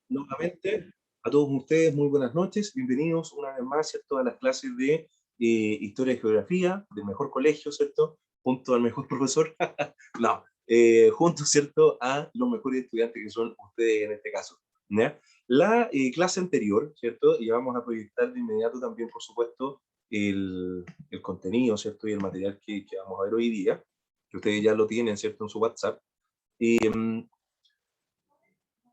Nuevamente, a todos ustedes, muy buenas noches. Bienvenidos una vez más, ¿cierto?, a las clases de Historia y Geografía del mejor colegio, ¿cierto?, junto al mejor profesor. No, junto, ¿cierto?, a los mejores estudiantes que son ustedes en este caso, ¿ya? La clase anterior, ¿cierto?, y vamos a proyectar de inmediato también, por supuesto, el contenido, ¿cierto?, y el material que vamos a ver hoy día, que ustedes ya lo tienen, ¿cierto?, en su WhatsApp.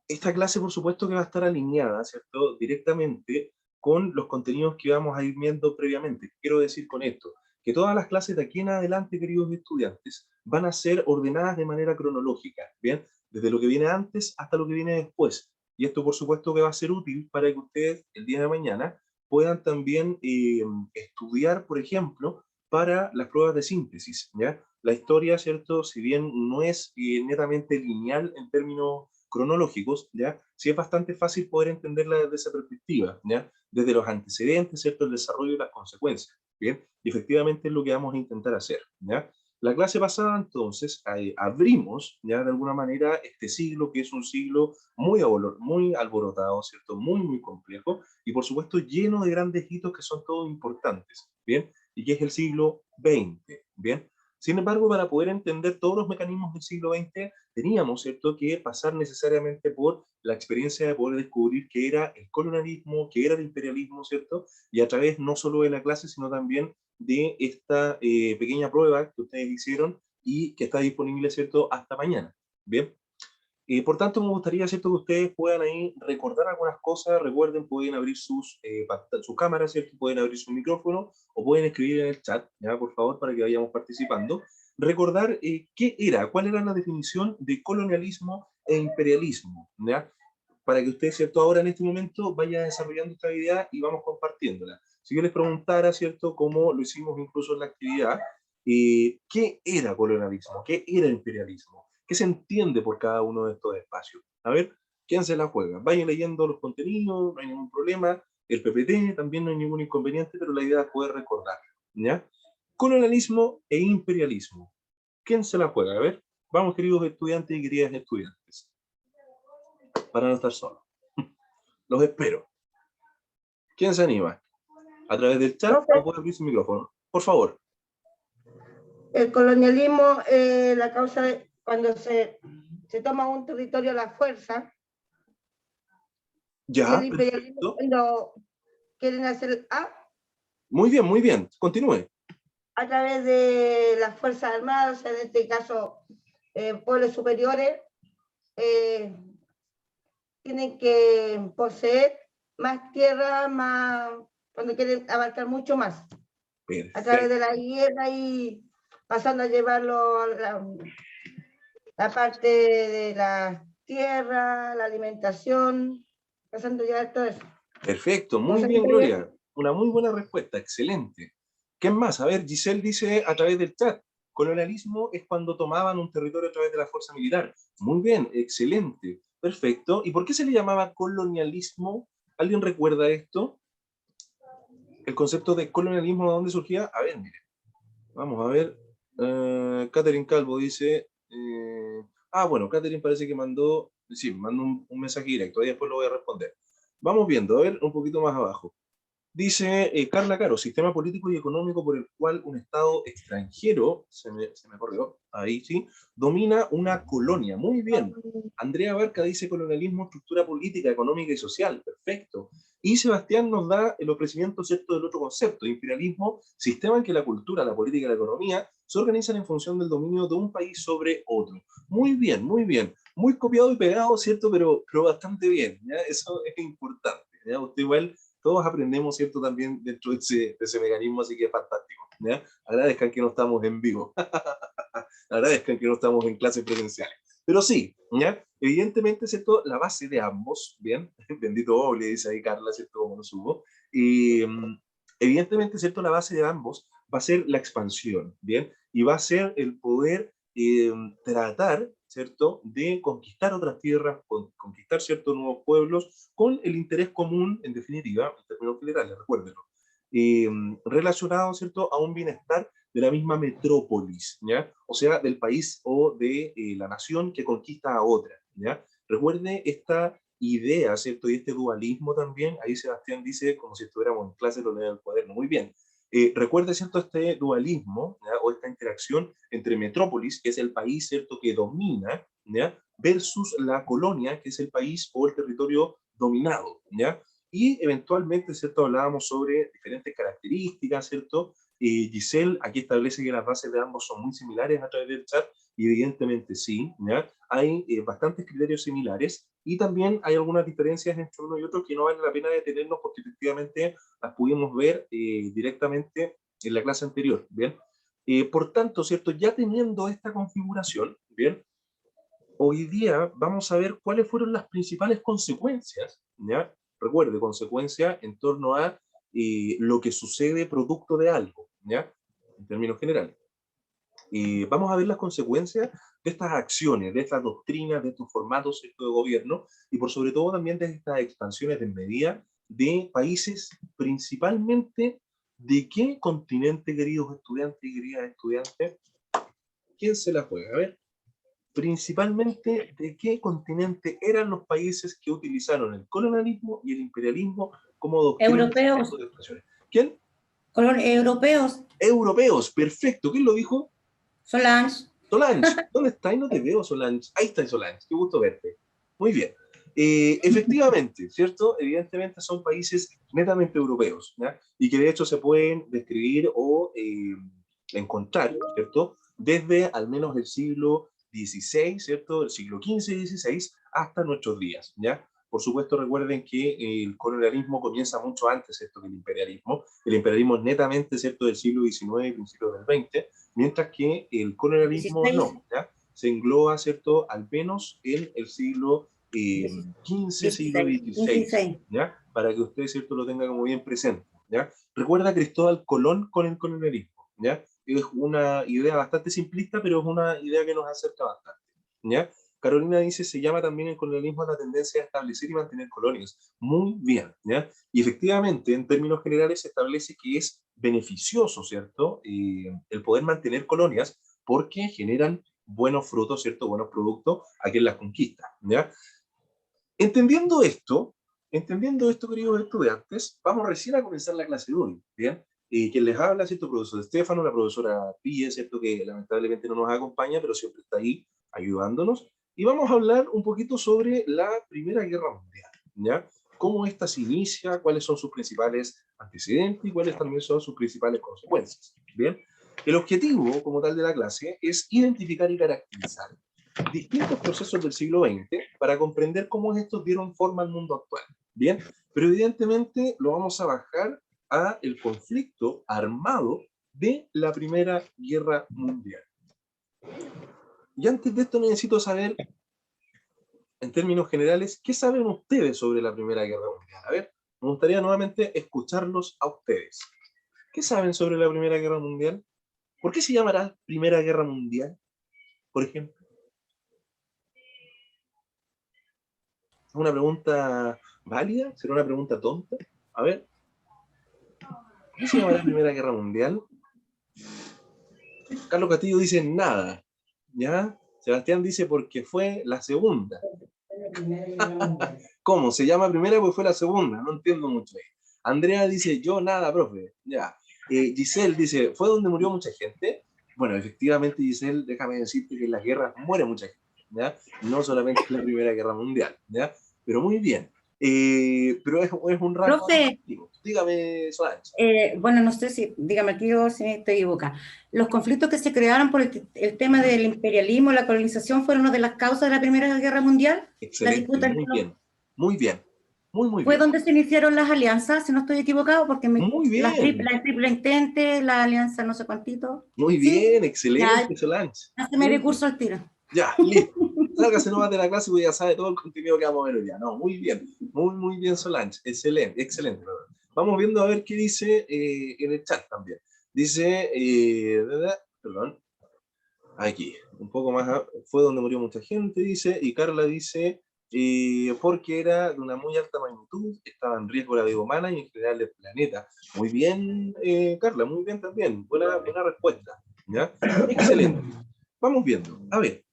Esta clase, por supuesto, que va a estar alineada, ¿cierto?, directamente con los contenidos que vamos a ir viendo previamente. ¿Qué quiero decir con esto? Que todas las clases de aquí en adelante, queridos estudiantes, van a ser ordenadas de manera cronológica, ¿bien? Desde lo que viene antes hasta lo que viene después. Y esto, por supuesto, que va a ser útil para que ustedes, el día de mañana, puedan también estudiar, por ejemplo, para las pruebas de síntesis, ¿ya? La historia, ¿cierto?, si bien no es netamente lineal en términos cronológicos, ¿ya? Sí es bastante fácil poder entenderla desde esa perspectiva, ¿ya? Desde los antecedentes, ¿cierto?, el desarrollo y las consecuencias, ¿bien? Y efectivamente es lo que vamos a intentar hacer, ¿ya? La clase pasada, entonces, abrimos, ya de alguna manera, este siglo, que es un siglo muy alborotado, ¿cierto?, muy complejo, y por supuesto lleno de grandes hitos que son todos importantes, ¿bien? Y que es el siglo XX, ¿bien? Sin embargo, para poder entender todos los mecanismos del siglo XX, teníamos, ¿cierto?, que pasar necesariamente por la experiencia de poder descubrir qué era el colonialismo, qué era el imperialismo, ¿cierto? Y a través no solo de la clase, sino también de esta pequeña prueba que ustedes hicieron y que está disponible, ¿cierto?, hasta mañana. Bien. Por tanto, me gustaría, ¿cierto?, que ustedes puedan ahí recordar algunas cosas. Recuerden, pueden abrir sus cámaras, ¿cierto? Pueden abrir su micrófono o pueden escribir en el chat, ¿ya? Por favor, para que vayamos participando. Recordar cuál era la definición de colonialismo e imperialismo, ¿ya? Para que ustedes, ¿cierto?, ahora en este momento vayan desarrollando esta idea y vamos compartiéndola. Si yo les preguntara, ¿cierto?, como lo hicimos incluso en la actividad, ¿qué era colonialismo? ¿Qué era imperialismo? ¿Qué se entiende por cada uno de estos espacios? A ver, ¿quién se la juega? Vayan leyendo los contenidos, no hay ningún problema. El PPT también no hay ningún inconveniente, pero la idea es poder recordar, ¿ya? Colonialismo e imperialismo. ¿Quién se la juega? A ver, vamos, queridos estudiantes y queridas estudiantes, para no estar solos. Los espero. ¿Quién se anima? ¿A través del chat o Profe, puede abrir su micrófono? Por favor. el colonialismo, la causa de cuando se toma un territorio a la fuerza, y el Ya, imperialismo perfecto. cuando quieren hacer Muy bien. Continúe. a través de las Fuerzas Armadas, o sea, en este caso, pueblos superiores, eh, tienen que poseer más tierra, cuando quieren abarcar mucho más, a través de Perfecto. la guerra y pasando a llevarlo a la parte de la tierra, la alimentación, pasando ya todo eso. Perfecto. ¿No Muy se bien, entiende bien? Gloria. Una muy buena respuesta. Excelente. ¿Quién más? A ver, Giselle dice a través del chat. Colonialismo es cuando tomaban un territorio a través de la fuerza militar. Muy bien, excelente. Perfecto. ¿Y por qué se le llamaba colonialismo? ¿Alguien recuerda esto? El concepto de colonialismo, ¿de dónde surgía? A ver, mire. Vamos a ver. Catherine Calvo dice. Bueno, Catherine parece que mandó. Sí, mandó un mensaje directo. Ahí después lo voy a responder. Vamos viendo, a ver, un poquito más abajo. Dice Carla Caro, sistema político y económico por el cual un Estado extranjero, se me corrió, ahí sí, domina una colonia. Muy bien. Andrea Barca dice colonialismo, estructura política, económica y social. Perfecto. Y Sebastián nos da el ofrecimiento, ¿cierto?, del otro concepto, imperialismo, sistema en que la cultura, la política y la economía se organizan en función del dominio de un país sobre otro. Muy bien, muy bien. Muy copiado y pegado, ¿cierto? Pero bastante bien, ¿ya? Eso es importante, ¿ya? Usted igual todos aprendemos, ¿cierto?, también dentro de ese mecanismo, así que es fantástico, ¿ya? Agradezcan que no estamos en vivo, agradezcan que no estamos en clases presenciales. Pero sí, ¿ya? Evidentemente, ¿cierto?, la base de ambos, ¿bien? Bendito Oble, dice ahí Carla, ¿cierto?, como lo subo. Y evidentemente, ¿cierto?, la base de ambos va a ser la expansión, ¿bien? Y va a ser el poder tratar, ¿cierto?, de conquistar otras tierras, conquistar ciertos nuevos pueblos, con el interés común, en definitiva, en términos generales, recuérdenlo, relacionado, ¿cierto?, a un bienestar de la misma metrópolis, ¿ya? O sea, del país o de la nación que conquista a otra, ¿ya? Recuerde esta idea, ¿cierto? Y este dualismo también, ahí Sebastián dice, como si estuviéramos en clase, lo lee en el cuaderno, muy bien. Recuerde, ¿cierto?, este dualismo, ¿ya? O esta interacción entre metrópolis, que es el país, ¿cierto?, que domina, ¿ya? Versus la colonia, que es el país o el territorio dominado, ¿ya? Y eventualmente, ¿cierto?, hablábamos sobre diferentes características, ¿cierto? Giselle aquí establece que las bases de ambos son muy similares a través del chat, y evidentemente sí, ¿ya? Hay bastantes criterios similares, y también hay algunas diferencias entre uno y otro que no vale la pena detenernos porque efectivamente las pudimos ver directamente en la clase anterior, ¿bien? Por tanto, ¿cierto? Ya teniendo esta configuración, ¿bien? Hoy día vamos a ver cuáles fueron las principales consecuencias, ¿ya? Recuerde, consecuencia en torno a lo que sucede producto de algo, ¿ya? En términos generales. Vamos a ver las consecuencias de estas acciones, de estas doctrinas, de estos formatos, ¿cierto?, de gobierno, y por sobre todo también de estas expansiones de medida de países, principalmente, ¿de qué continente, queridos estudiantes y queridas estudiantes? ¿Quién se la juega? A ver, principalmente, ¿de qué continente eran los países que utilizaron el colonialismo y el imperialismo como doctrinas Europeos, de expresiones? ¿Quién? europeos, Europeos, perfecto. ¿Quién lo dijo? Solange. Solange, ¿dónde estás? No te veo, Solange. Ahí está Solange, qué gusto verte. Muy bien. Efectivamente, ¿cierto? Evidentemente son países netamente europeos, ¿ya? Y que de hecho se pueden describir o encontrar, ¿cierto? Desde al menos el siglo XVI, ¿cierto? El siglo XV y XVI hasta nuestros días, ¿ya? Por supuesto, recuerden que el colonialismo comienza mucho antes, ¿cierto?, que el imperialismo. El imperialismo es netamente, ¿cierto?, del siglo XIX y principios del XX, mientras que el colonialismo 16, no, ¿ya? Se engloba, ¿cierto?, al menos en el siglo XV, siglo 16, XVI, 16. ¿ya? Para que usted, ¿cierto?, lo tenga como bien presente, ¿ya? Recuerda a Cristóbal Colón con el colonialismo, ¿ya? Es una idea bastante simplista, pero es una idea que nos acerca bastante, ¿ya? Carolina dice, se llama también el colonialismo la tendencia a establecer y mantener colonias. Muy bien, ¿ya? Y efectivamente, en términos generales, se establece que es beneficioso, ¿cierto?, el poder mantener colonias porque generan buenos frutos, ¿cierto?, buenos productos a quien las conquista, ¿ya? Entendiendo esto, queridos estudiantes, vamos recién a comenzar la clase de hoy, ¿bien? Quien les habla, ¿cierto?, el profesor Estefano, la profesora Pille, ¿cierto?, que lamentablemente no nos acompaña, pero siempre está ahí ayudándonos. Y vamos a hablar un poquito sobre la Primera Guerra Mundial, ¿ya? Cómo esta se inicia, cuáles son sus principales antecedentes y cuáles también son sus principales consecuencias, ¿bien? El objetivo, como tal, de la clase es identificar y caracterizar distintos procesos del siglo XX para comprender cómo estos dieron forma al mundo actual, ¿bien? Pero evidentemente lo vamos a bajar a el conflicto armado de la Primera Guerra Mundial. Y antes de esto necesito saber, en términos generales, ¿qué saben ustedes sobre la Primera Guerra Mundial? A ver, me gustaría nuevamente escucharlos a ustedes. ¿Qué saben sobre la Primera Guerra Mundial? ¿Por qué se llamará Primera Guerra Mundial, por ejemplo? ¿Es una pregunta válida? ¿Será una pregunta tonta? A ver, ¿por qué se llamará Primera Guerra Mundial? Carlos Castillo dice nada, ¿ya? Sebastián dice porque fue la segunda. ¿Cómo? Se llama primera porque fue la segunda. No entiendo mucho ahí. Andrea dice, yo nada, profe. Ya. Giselle dice, ¿fue donde murió mucha gente? Bueno, efectivamente, Giselle, déjame decirte que en las guerras muere mucha gente, ¿ya? No solamente en la Primera Guerra Mundial, ¿ya? Pero muy bien. Pero es un rasgo Profe, distintivo. Dígame, Solange. bueno, no sé si, dígame aquí o si estoy equivocada. Los conflictos que se crearon por el tema del imperialismo, la colonización, fueron una de las causas de la Primera Guerra Mundial. La Excelente, disputa muy bien. Muy bien. Muy fue bien. donde se iniciaron las alianzas, si no estoy equivocado, porque Muy bien. la triple entente, la alianza no sé cuántito. Muy Sí, bien, ya, excelente, Solange. haceme Muy el bien. curso al tiro. Ya, listo. Sálgase nomás de la clase porque ya sabe todo el contenido que vamos a ver hoy día. No, muy bien. Muy bien, Solange. Excelente, excelente. Perdón. Vamos viendo a ver qué dice en el chat también. Dice, perdón, aquí, un poco más, fue donde murió mucha gente, dice, y Carla dice, porque era de una muy alta magnitud, estaba en riesgo la vida humana y en general el planeta. Muy bien, Carla, muy bien también. Buena respuesta. ¿Ya? Excelente. Vamos viendo. A ver,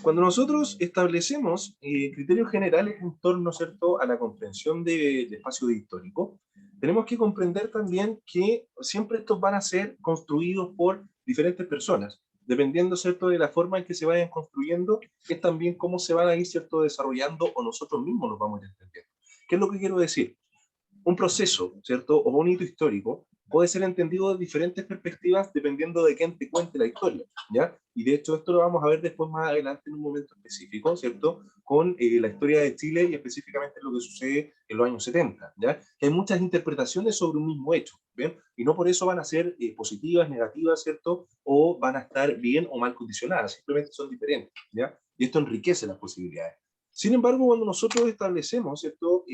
Cuando nosotros establecemos criterios generales en torno, ¿cierto?, a la comprensión de espacios históricos, tenemos que comprender también que siempre estos van a ser construidos por diferentes personas. Dependiendo, ¿cierto?, de la forma en que se vayan construyendo, es también cómo se van a ir, ¿cierto?, desarrollando o nosotros mismos nos vamos a ir entendiendo. ¿Qué es lo que quiero decir? Un proceso, ¿cierto?, o un hito histórico puede ser entendido de diferentes perspectivas dependiendo de quién te cuente la historia, ¿ya? Y de hecho esto lo vamos a ver después más adelante en un momento específico, ¿cierto?, con la historia de Chile y específicamente lo que sucede en los años 70, ¿ya? Que hay muchas interpretaciones sobre un mismo hecho, ¿bien? Y no por eso van a ser positivas, negativas, ¿cierto?, o van a estar bien o mal condicionadas, simplemente son diferentes, ¿ya? Y esto enriquece las posibilidades. Sin embargo, cuando nosotros establecemos, ¿cierto?,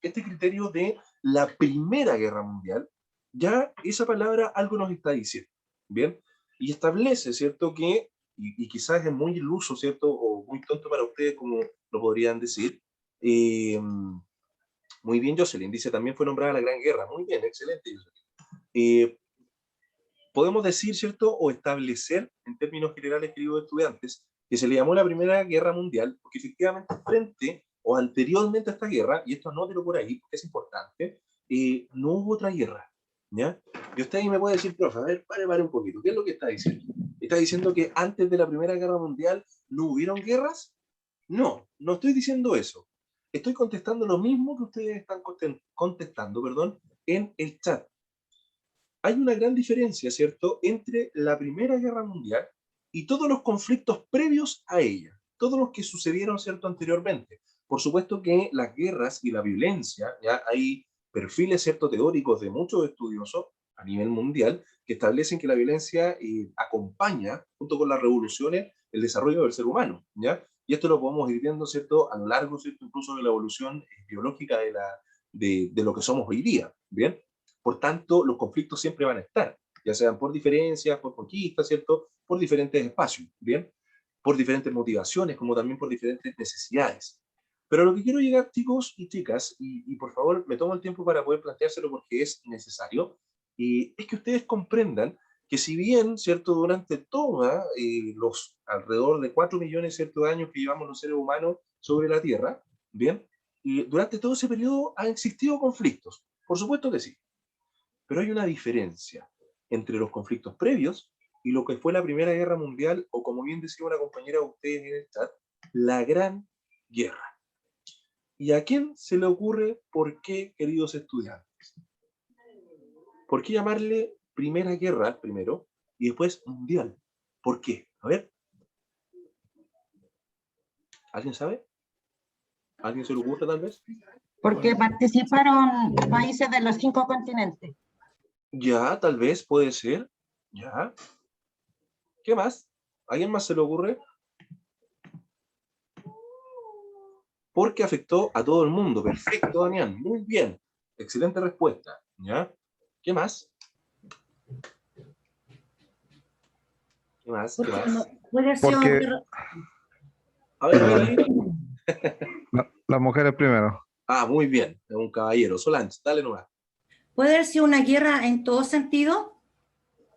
este criterio de la Primera Guerra Mundial, ya esa palabra algo nos está diciendo, ¿bien? Y establece, ¿cierto?, que, y quizás es muy iluso, ¿cierto?, o muy tonto para ustedes, como lo podrían decir, muy bien, Jocelyn, dice, también fue nombrada la Gran Guerra, muy bien, excelente, Jocelyn. Podemos decir, ¿cierto?, o establecer, en términos generales, queridos estudiantes, que se le llamó la Primera Guerra Mundial, porque efectivamente frente o anteriormente a esta guerra, y esto anótelo por ahí, porque es importante, no hubo otra guerra, ¿ya? Y usted ahí me puede decir, profe, a ver, pare un poquito, ¿qué es lo que está diciendo? ¿Está diciendo que antes de la Primera Guerra Mundial no hubieron guerras? No, no estoy diciendo eso. Estoy contestando lo mismo que ustedes están contestando, perdón, en el chat. Hay una gran diferencia, ¿cierto?, entre la Primera Guerra Mundial y todos los conflictos previos a ella, todos los que sucedieron, ¿cierto?, anteriormente. Por supuesto que las guerras y la violencia, ya hay perfiles, ¿cierto?, teóricos de muchos estudiosos a nivel mundial que establecen que la violencia acompaña, junto con las revoluciones, el desarrollo del ser humano, ¿ya? Y esto lo podemos ir viendo, ¿cierto?, a lo largo, ¿cierto?, incluso de la evolución biológica de lo que somos hoy día, ¿bien? Por tanto, los conflictos siempre van a estar, ya sean por diferencias, por conquistas, ¿cierto? Por diferentes espacios, ¿bien? Por diferentes motivaciones, como también por diferentes necesidades. Pero a lo que quiero llegar, chicos y chicas, y por favor me tomo el tiempo para poder planteárselo porque es necesario, y es que ustedes comprendan que si bien, ¿cierto?, durante toda los alrededor de 4 millones, ¿cierto?, de años que llevamos los seres humanos sobre la Tierra, ¿bien? Y durante todo ese periodo han existido conflictos, por supuesto que sí. Pero hay una diferencia entre los conflictos previos y lo que fue la Primera Guerra Mundial, o como bien decía una compañera de ustedes en el chat, la Gran Guerra. ¿Y a quién se le ocurre por qué, queridos estudiantes? ¿Por qué llamarle Primera Guerra primero y después Mundial? ¿Por qué? A ver. ¿Alguien sabe? ¿Alguien se le ocurre tal vez? Porque participaron países de los 5 continentes. Ya, tal vez, puede ser. Ya. ¿Qué más? ¿A alguien más se le ocurre? Porque afectó a todo el mundo. Perfecto, Damián. Muy bien. Excelente respuesta. ¿Ya? ¿Qué más? ¿Qué más? ¿Qué Porque más? puede haber sido Porque guerra. A ver, Perdón. Willy. Las mujeres primero. Ah, muy bien. Es un caballero. Solange, dale nomás. ¿Puede haber sido una guerra en todo sentido?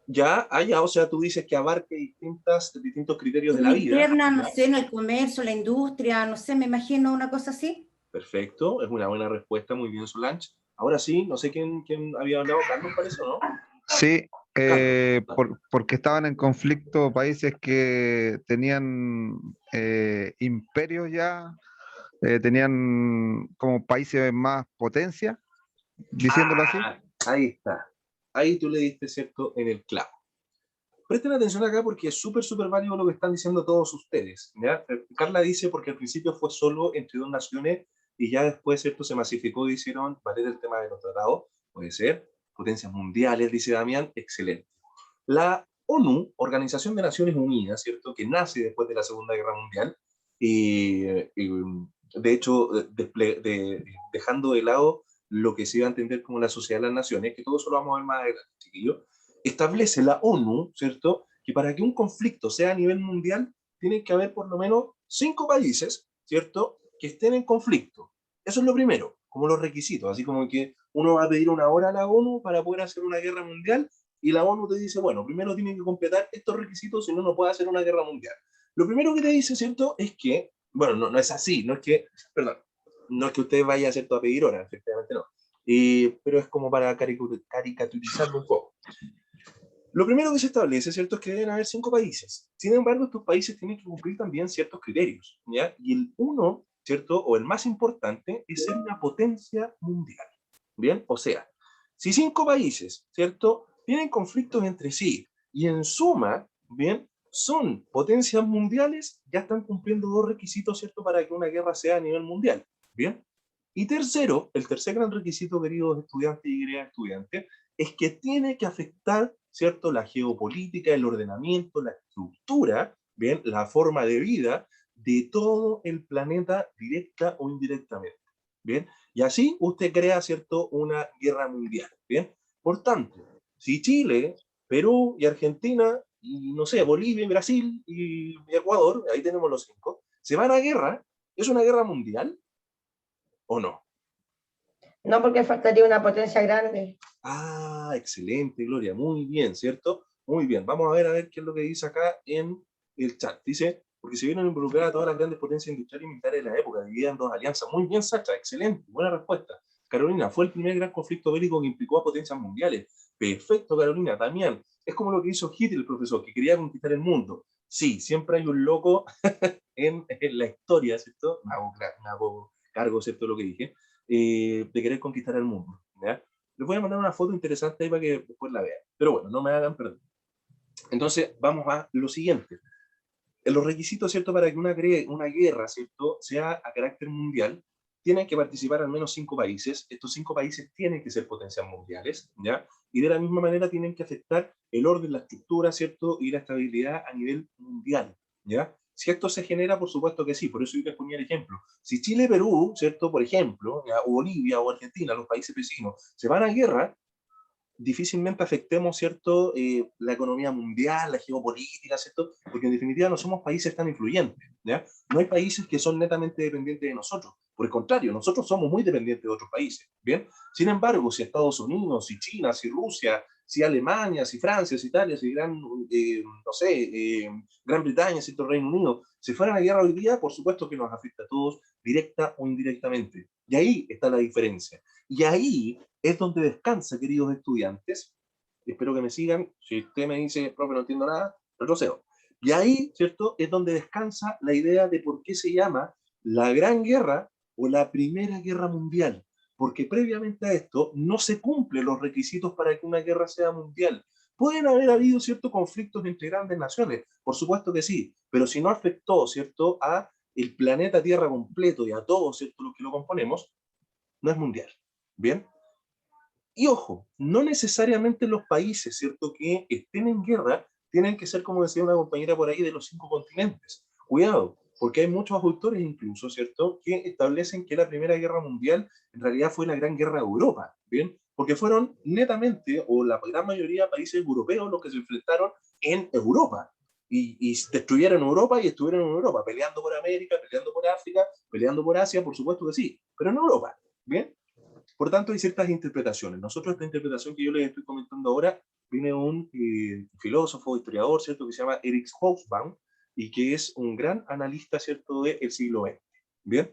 Ya, ya, o sea, tú dices que abarque distintos criterios de En la la vida. interna, no ¿Ya? sé, en el comercio, la industria, no sé, me imagino una cosa así. Perfecto, es una buena respuesta. Muy bien, Solange. Ahora sí, no sé quién había hablado, Carlos, parece, ¿o no? Sí, Carlos. porque estaban en conflicto países que tenían imperios ya, tenían como países más potencia, diciéndolo así. Ah, ahí está. Ahí tú le diste, ¿cierto?, en el clavo. Presten atención acá porque es súper válido lo que están diciendo todos ustedes, ¿ya? Carla dice porque al principio fue solo entre dos naciones y ya después, ¿cierto?, se masificó y hicieron valer el tema de los tratados. Puede ser. Potencias mundiales, dice Damián. Excelente. La ONU, Organización de Naciones Unidas, ¿cierto?, que nace después de la Segunda Guerra Mundial, y de hecho, dejando de lado lo que se iba a entender como la Sociedad de las Naciones, que todo eso lo vamos a ver más adelante, chiquillos, establece la ONU, ¿cierto?, que para que un conflicto sea a nivel mundial, tiene que haber por lo menos 5 países, ¿cierto?, que estén en conflicto. Eso es lo primero, como los requisitos, así como que uno va a pedir una hora a la ONU para poder hacer una guerra mundial, y la ONU te dice, bueno, primero tienen que completar estos requisitos, si no, no puede hacer una guerra mundial. Lo primero que te dice, ¿cierto? Es que, bueno, no es así, no es que, perdón, no es que usted vaya, ¿cierto?, a pedir hora, efectivamente no. Pero es como para caricaturizarlo un poco. Lo primero que se establece, ¿cierto?, es que deben haber 5 países. Sin embargo, estos países tienen que cumplir también ciertos criterios, ¿ya? Y el uno, ¿cierto?, o el más importante, es ser una potencia mundial, ¿bien? O sea, si 5 países, ¿cierto?, tienen conflictos entre sí y en suma, ¿bien?, son potencias mundiales, ya están cumpliendo 2 requisitos, ¿cierto?, para que una guerra sea a nivel mundial, ¿bien? Y tercero, el tercer gran requisito, queridos estudiantes y queridas estudiantes, es que tiene que afectar, ¿cierto?, la geopolítica, el ordenamiento, la estructura, ¿bien?, la forma de vida de todo el planeta directa o indirectamente, ¿bien? Y así usted crea, ¿cierto?, una guerra mundial, ¿bien? Por tanto, si Chile, Perú y Argentina, y no sé, Bolivia y Brasil y Ecuador, ahí tenemos los 5, se van a guerra, ¿es una guerra mundial o no? No, porque faltaría una potencia grande. Ah, excelente, Gloria, muy bien, ¿cierto? Muy bien, vamos a ver qué es lo que dice acá en el chat. Dice, porque se vieron involucradas todas las grandes potencias industriales y militares de la época, divididas en 2 alianzas. Muy bien, Sacha, excelente, buena respuesta. Carolina, fue el primer gran conflicto bélico que implicó a potencias mundiales. Perfecto, Carolina. También, es como lo que hizo Hitler, el profesor, que quería conquistar el mundo. Sí, siempre hay un loco en la historia, ¿cierto? Me hago cargo, ¿cierto? Lo que dije, de querer conquistar el mundo, ¿ya? Les voy a mandar una foto interesante ahí para que después la vean. Pero bueno, no me hagan perder. Entonces, vamos a lo siguiente. En los requisitos, ¿cierto?, para que una guerra, ¿cierto?, sea a carácter mundial, tienen que participar al menos 5 países. Estos 5 países tienen que ser potencias mundiales, ¿ya? Y de la misma manera tienen que afectar el orden, la estructura, ¿cierto?, y la estabilidad a nivel mundial, ¿ya? Si esto se genera, por supuesto que sí, por eso yo les ponía el ejemplo. Si Chile, Perú, ¿cierto?, por ejemplo, ¿ya?, o Bolivia o Argentina, los países vecinos, se van a guerra, difícilmente afectemos, ¿cierto?, la economía mundial, la geopolítica, ¿cierto? Porque en definitiva no somos países tan influyentes, ¿ya? No hay países que son netamente dependientes de nosotros. Por el contrario, nosotros somos muy dependientes de otros países, ¿bien? Sin embargo, si Estados Unidos, si China, si Rusia, si Alemania, si Francia, si Italia, si no sé, Gran Bretaña, si el Reino Unido, se fueran a guerra hoy día, por supuesto que nos afecta a todos, directa o indirectamente. Y ahí está la diferencia. Y ahí es donde descansa, queridos estudiantes. Espero que me sigan. Si usted me dice, profe, no entiendo nada, retrocedo. Y ahí, ¿cierto?, es donde descansa la idea de por qué se llama la Gran Guerra o la Primera Guerra Mundial. Porque previamente a esto no se cumplen los requisitos para que una guerra sea mundial. Pueden haber habido ciertos conflictos entre grandes naciones, por supuesto que sí, pero si no afectó, ¿cierto?, a el planeta Tierra completo y a todos, ¿cierto?, los que lo componemos, no es mundial. ¿Bien? Y ojo, no necesariamente los países, ¿cierto?, que estén en guerra tienen que ser, como decía una compañera por ahí, de los 5 continentes. Cuidado, porque hay muchos autores incluso, ¿cierto?, que establecen que la Primera Guerra Mundial en realidad fue la Gran Guerra de Europa, ¿bien? Porque fueron netamente, o la gran mayoría de países europeos los que se enfrentaron en Europa. Y destruyeron Europa y estuvieron en Europa, peleando por América, peleando por África, peleando por Asia, por supuesto que sí, pero en Europa, ¿bien? Por tanto, hay ciertas interpretaciones. Nosotros, esta interpretación que yo les estoy comentando ahora, viene de un filósofo, historiador, ¿cierto?, que se llama Erich Hobsbawm, y que es un gran analista, ¿cierto?, del siglo XX. Bien,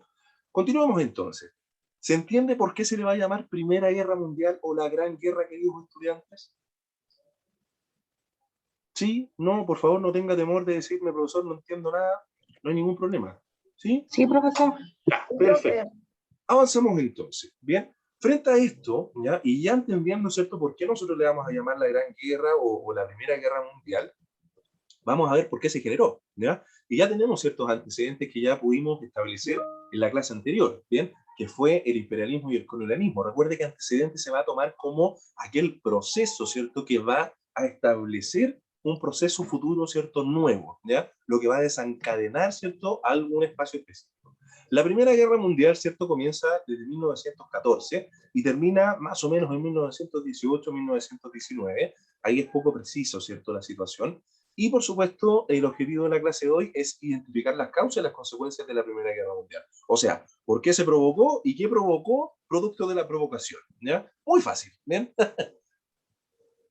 continuamos entonces. ¿Se entiende por qué se le va a llamar Primera Guerra Mundial o la Gran Guerra, queridos estudiantes? ¿Sí? No, por favor, no tenga temor de decirme, profesor, no entiendo nada. No hay ningún problema. ¿Sí? Sí, profesor. Ya, perfecto. Avancemos entonces, ¿bien? Frente a esto, ¿ya?, y ya entendiendo, ¿cierto?, por qué nosotros le vamos a llamar la Gran Guerra o la Primera Guerra Mundial, vamos a ver por qué se generó, ¿ya? Y ya tenemos ciertos antecedentes que ya pudimos establecer en la clase anterior, ¿bien? Que fue el imperialismo y el colonialismo. Recuerde que antecedente se va a tomar como aquel proceso, ¿cierto?, que va a establecer un proceso futuro, ¿cierto?, nuevo, ¿ya? Lo que va a desencadenar, ¿cierto?, algún espacio específico. La Primera Guerra Mundial, ¿cierto?, comienza desde 1914 y termina más o menos en 1918-1919. Ahí es poco preciso, ¿cierto?, la situación. Y, por supuesto, el objetivo de la clase de hoy es identificar las causas y las consecuencias de la Primera Guerra Mundial. O sea, ¿por qué se provocó y qué provocó producto de la provocación? ¿Ya? Muy fácil, ¿bien?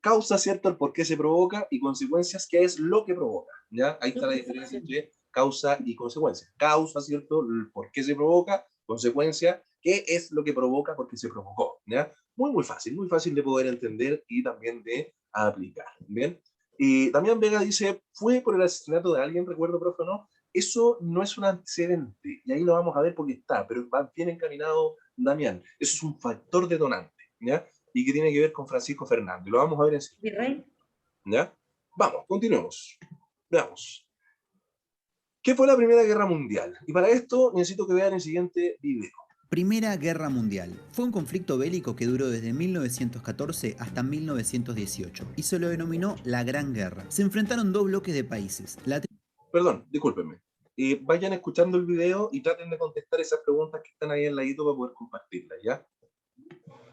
Causa, ¿cierto?, el por qué se provoca y consecuencias, ¿qué es lo que provoca? ¿Ya? Ahí está la diferencia entre causa y consecuencia. Causa, ¿cierto? ¿Por qué se provoca? Consecuencia, ¿qué es lo que provoca? ¿Por qué se provocó? ¿Ya? Muy fácil de poder entender y también de aplicar. ¿Bien? Y Damián Vega dice, ¿fue por el asesinato de alguien? Recuerdo, profe, ¿no? Eso no es un antecedente, y ahí lo vamos a ver porque está, pero va bien encaminado, Damián. Eso es un factor detonante, ¿ya? Y que tiene que ver con Francisco Fernández. Lo vamos a ver enseguida. Virrey. ¿Ya? Vamos, continuemos. Veamos. ¿Qué fue la Primera Guerra Mundial? Y para esto necesito que vean el siguiente video. Primera Guerra Mundial. Fue un conflicto bélico que duró desde 1914 hasta 1918 y se lo denominó la Gran Guerra. Se enfrentaron dos bloques de países. Perdón, discúlpenme. Vayan escuchando el video y traten de contestar esas preguntas que están ahí al ladito para poder compartirlas, ¿ya?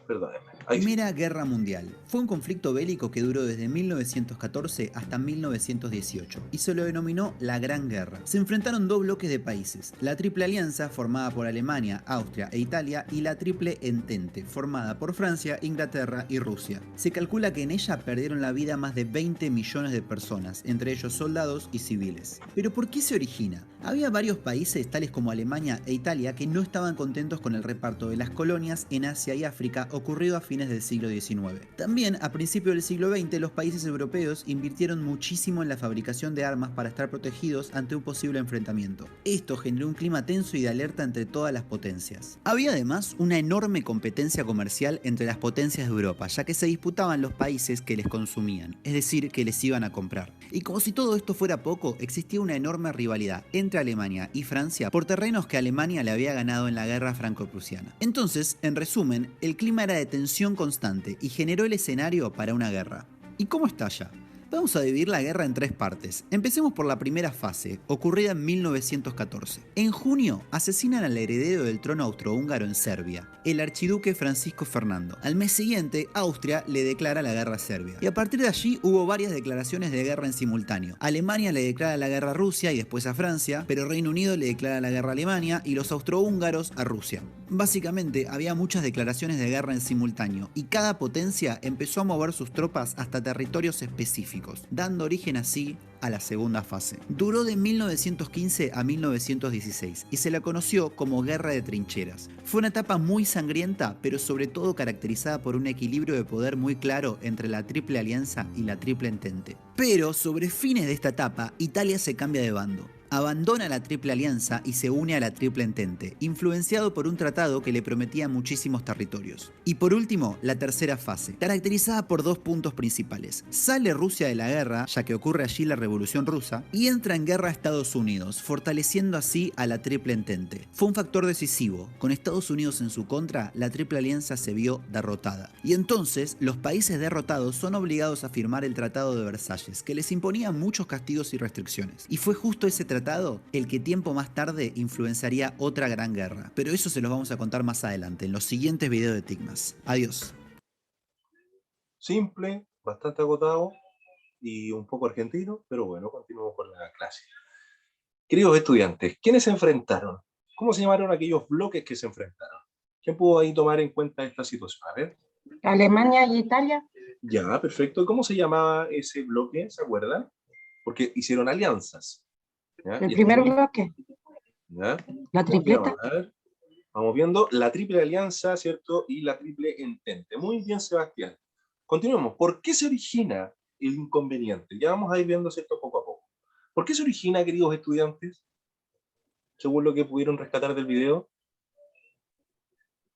Perdónenme. Primera Guerra Mundial. Fue un conflicto bélico que duró desde 1914 hasta 1918 y se lo denominó la Gran Guerra. Se enfrentaron dos bloques de países, la Triple Alianza formada por Alemania, Austria e Italia y la Triple Entente formada por Francia, Inglaterra y Rusia. Se calcula que en ella perdieron la vida más de 20 millones de personas, entre ellos soldados y civiles. ¿Pero por qué se origina? Había varios países, tales como Alemania e Italia, que no estaban contentos con el reparto de las colonias en Asia y África ocurrido a fines del siglo XIX. También, a principios del siglo XX, los países europeos invirtieron muchísimo en la fabricación de armas para estar protegidos ante un posible enfrentamiento. Esto generó un clima tenso y de alerta entre todas las potencias. Había además una enorme competencia comercial entre las potencias de Europa, ya que se disputaban los países que les consumían, es decir, que les iban a comprar. Y como si todo esto fuera poco, existía una enorme rivalidad entre Alemania y Francia por terrenos que Alemania le había ganado en la guerra franco-prusiana. Entonces, en resumen, el clima era de tensión constante y generó el escenario para una guerra. ¿Y cómo estalla? Vamos a dividir la guerra en tres partes. Empecemos por la primera fase, ocurrida en 1914. En junio, asesinan al heredero del trono austrohúngaro en Serbia, el archiduque Francisco Fernando. Al mes siguiente, Austria le declara la guerra a Serbia. Y a partir de allí hubo varias declaraciones de guerra en simultáneo. Alemania le declara la guerra a Rusia y después a Francia, pero Reino Unido le declara la guerra a Alemania y los austrohúngaros a Rusia. Básicamente, había muchas declaraciones de guerra en simultáneo y cada potencia empezó a mover sus tropas hasta territorios específicos, dando origen así a la segunda fase. Duró de 1915 a 1916 y se la conoció como Guerra de Trincheras. Fue una etapa muy sangrienta, pero sobre todo caracterizada por un equilibrio de poder muy claro entre la Triple Alianza y la Triple Entente. Pero sobre fines de esta etapa, Italia se cambia de bando. Abandona la Triple Alianza y se une a la Triple Entente, influenciado por un tratado que le prometía muchísimos territorios. Y por último, la tercera fase, caracterizada por dos puntos principales. Sale Rusia de la guerra, ya que ocurre allí la Revolución Rusa, y entra en guerra a Estados Unidos, fortaleciendo así a la Triple Entente. Fue un factor decisivo. Con Estados Unidos en su contra, la Triple Alianza se vio derrotada. Y entonces, los países derrotados son obligados a firmar el Tratado de Versalles, que les imponía muchos castigos y restricciones. Y fue justo ese tratado el que tiempo más tarde influenciaría otra gran guerra. Pero eso se los vamos a contar más adelante, en los siguientes videos de Tigmas. Adiós. Simple, bastante agotado y un poco argentino, pero bueno, continuamos con la clase. Queridos estudiantes, ¿quiénes se enfrentaron? ¿Cómo se llamaron aquellos bloques que se enfrentaron? ¿Quién pudo ahí tomar en cuenta esta situación? A ver. Alemania y Italia. Ya, perfecto. ¿Cómo se llamaba ese bloque? ¿Se acuerdan? Porque hicieron alianzas. ¿Ya? El primer bloque. ¿Ya? La tripleta. A ver, vamos viendo la Triple Alianza, ¿cierto? Y la Triple Entente. Muy bien, Sebastián. Continuemos. ¿Por qué se origina el inconveniente? Ya vamos a ir viendo esto poco a poco. ¿Por qué se origina, queridos estudiantes? Según lo que pudieron rescatar del video.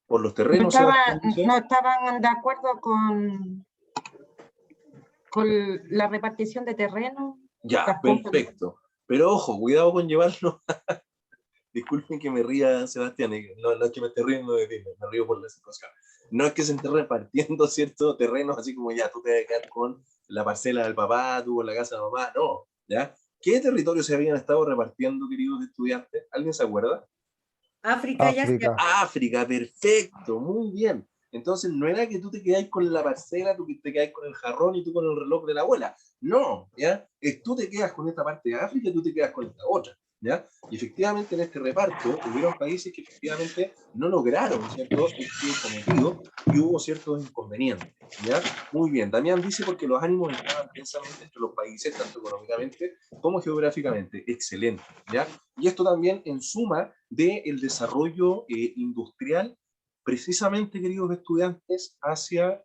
Por los terrenos. No estaban de acuerdo con la repartición de terreno. Ya, perfecto. Pero ojo, cuidado con llevarlo. Disculpen que me ría, Sebastián, no es que me esté riendo de ti, me río por la situación. No es que se esté repartiendo ciertos terrenos, así como ya, tú te vas a quedar con la parcela del papá, tú con la casa de mamá, no, ¿ya? ¿Qué territorios se habían estado repartiendo, queridos estudiantes? ¿Alguien se acuerda? África y Asia. África, perfecto, muy bien. Entonces, no era que tú te quedáis con la parcela, tú te quedáis con el jarrón y tú con el reloj de la abuela. No, ¿ya? Tú te quedas con esta parte de África y tú te quedas con esta otra. ¿ya? Y efectivamente en este reparto hubieron países que efectivamente no lograron, ¿cierto?, este cometido y hubo ciertos inconvenientes, ¿ya? Muy bien, Damián dice porque los ánimos estaban tensamente entre los países, tanto económicamente como geográficamente. Excelente, ¿ya? Y esto también en suma del desarrollo industrial, precisamente, queridos estudiantes, hacia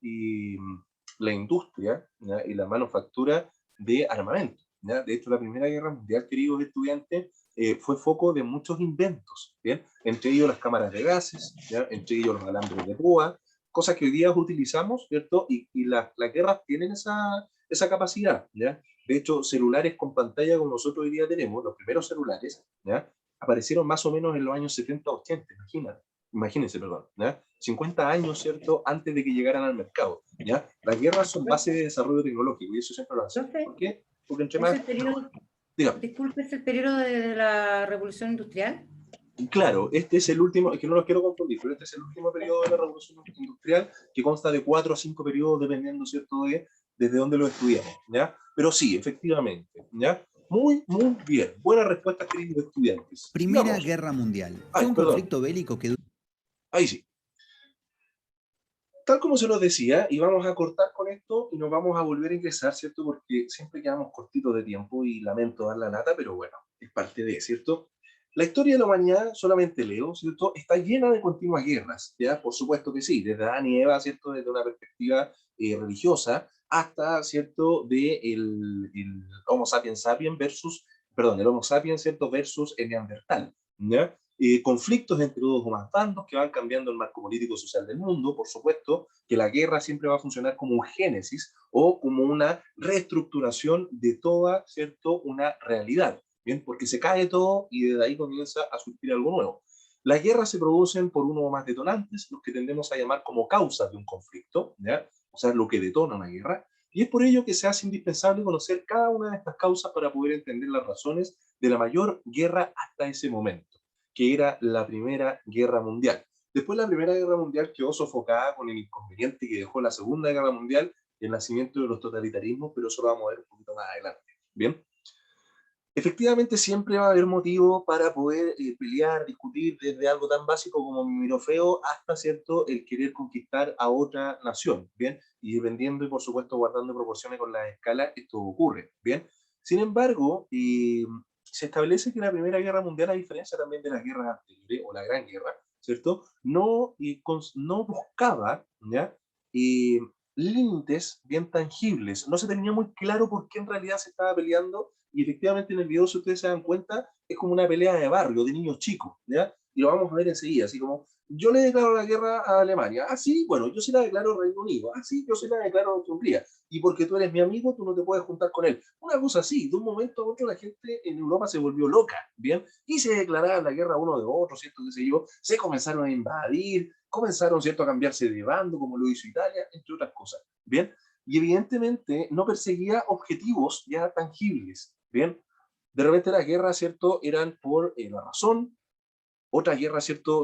la industria, ¿ya?, y la manufactura de armamento, ¿ya? De hecho, la Primera Guerra Mundial, queridos estudiantes, fue foco de muchos inventos, ¿bien? Entre ellos las cámaras de gases, ¿ya?, entre ellos los alambres de púa, cosas que hoy día utilizamos, ¿cierto? Y las guerras tienen esa capacidad, ¿ya? De hecho, celulares con pantalla como nosotros hoy día tenemos, los primeros celulares, ¿ya?, aparecieron más o menos en los años 70-80, imagínense, perdón, ¿ya? 50 años, ¿cierto?, antes de que llegaran al mercado, ¿ya? Las guerras son base de desarrollo tecnológico y eso siempre lo hacen. ¿Por qué? Porque entre más... Disculpe, ¿es el periodo de la Revolución Industrial? Claro, este es el último, es que no los quiero confundir, pero este es el último periodo de la Revolución Industrial que consta de 4 a 5 periodos dependiendo, ¿cierto?, desde dónde lo estudiamos, ¿ya? Pero sí, efectivamente, ¿ya? Muy, muy bien. Buena respuesta, queridos estudiantes. Primera Sigamos. Guerra Mundial. Fue un conflicto bélico que... Ahí sí. Tal como se nos decía, y vamos a cortar con esto y nos vamos a volver a ingresar, ¿cierto? Porque siempre quedamos cortitos de tiempo y lamento dar la lata, pero bueno, es parte de, ¿cierto? La historia de la humanidad, solamente leo, ¿cierto?, está llena de continuas guerras, ¿ya? Por supuesto que sí, desde Adán y Eva, ¿cierto?, desde una perspectiva religiosa, hasta, ¿cierto?, de el Homo sapiens sapiens versus, perdón, el Homo sapiens, ¿cierto?, versus el Neandertal, ¿ya? Conflictos entre dos o más bandos que van cambiando el marco político social del mundo, por supuesto, que la guerra siempre va a funcionar como un génesis o como una reestructuración de toda, ¿cierto?, una realidad, ¿bien? Porque se cae todo y desde ahí comienza a surgir algo nuevo. Las guerras se producen por uno o más detonantes, los que tendemos a llamar como causas de un conflicto, ¿ya? O sea, lo que detona una guerra, y es por ello que se hace indispensable conocer cada una de estas causas para poder entender las razones de la mayor guerra hasta ese momento, que era la Primera Guerra Mundial. Después la Primera Guerra Mundial quedó sofocada con el inconveniente que dejó la Segunda Guerra Mundial y el nacimiento de los totalitarismos, pero eso lo vamos a ver un poquito más adelante. Bien. Efectivamente, siempre va a haber motivo para poder pelear, discutir desde algo tan básico como mi mirofeo hasta, ¿cierto?, el querer conquistar a otra nación, ¿bien? Y dependiendo y, por supuesto, guardando proporciones con la escala, esto ocurre, ¿bien? Sin embargo, se establece que la Primera Guerra Mundial, a diferencia también de las guerras anteriores, o la Gran Guerra, ¿cierto?, no buscaba, ¿ya?, límites bien tangibles. No se tenía muy claro por qué en realidad se estaba peleando, y efectivamente en el video, si ustedes se dan cuenta, es como una pelea de barrio, de niños chicos, ¿ya? Y lo vamos a ver enseguida, así como, yo le declaro la guerra a Alemania, ah, sí, bueno, yo se la declaro al Reino Unido, ah, sí, yo se la declaro a Hungría, y porque tú eres mi amigo, tú no te puedes juntar con él. Una cosa así, de un momento a otro la gente en Europa se volvió loca, ¿bien? Y se declaraban la guerra uno de otro, ¿cierto? Qué sé yo, se comenzaron a invadir, comenzaron, ¿cierto?, a cambiarse de bando, como lo hizo Italia, entre otras cosas, ¿bien? Y evidentemente no perseguía objetivos ya tangibles, ¿bien? De repente las guerras, ¿cierto?, eran por la razón, otras guerras, ¿cierto?,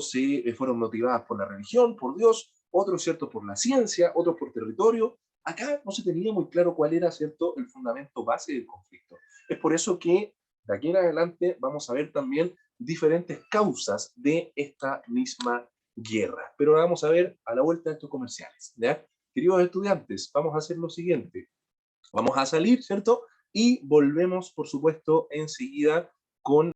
fueron motivadas por la religión, por Dios, otros, ¿cierto?, por la ciencia, otros por territorio. Acá no se tenía muy claro cuál era, ¿cierto?, el fundamento base del conflicto. Es por eso que de aquí en adelante vamos a ver también diferentes causas de esta misma guerra. Pero vamos a ver a la vuelta de estos comerciales, ¿ya? Queridos estudiantes, vamos a hacer lo siguiente. Vamos a salir, ¿cierto? Y volvemos, por supuesto, enseguida con